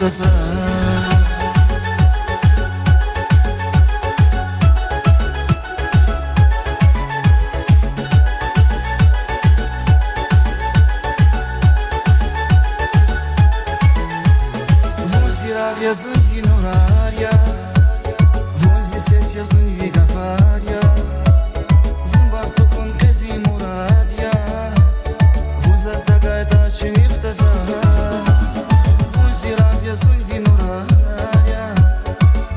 يختزل Yazın gün oraya Vunzi ses yazın vigavarya Vun bartokon kezi muradya Vuzaz da gayda çiniftaza Vunzi rab yazın gün oraya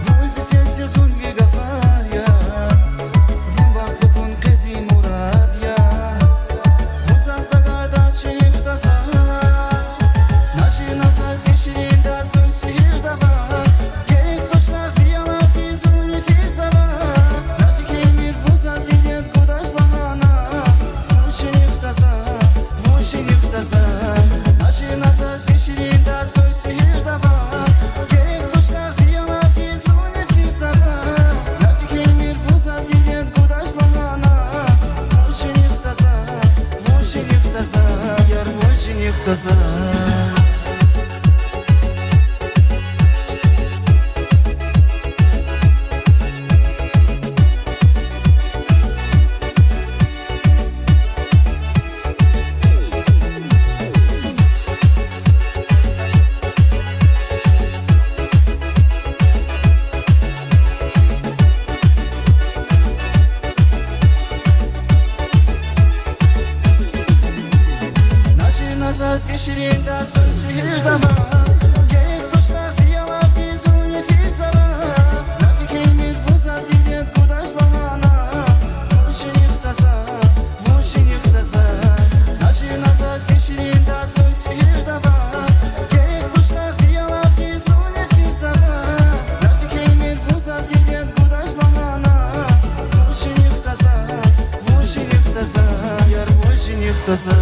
Vunzi ses yazın vigavarya Vun bartokon kezi muradya Vuzaz da gayda çiniftaza Наши назад вечерин да сон сир дава Керек точно вияла физу не физава Нафиг ей мир вузаз дидет куда шлахана Вучи не втаза Наши назад вечерин да сон сир дава Керек точно вияла физу не физава Нафиг ей мир вузаз дидет куда шлахана Вучи не втаза Яр вучи не втаза Назад вечерин да сон сир дава Керек точно вияла физу не физава Нафиг ей мир вузаз дидет куда шлахана Вучи не втаза Наши назад вечерин да сон сир дава Керек точно вияла физу не физава Нафиг ей мир вузаз дидет куда шлахана Вучи не втаза Яр вучи не втаза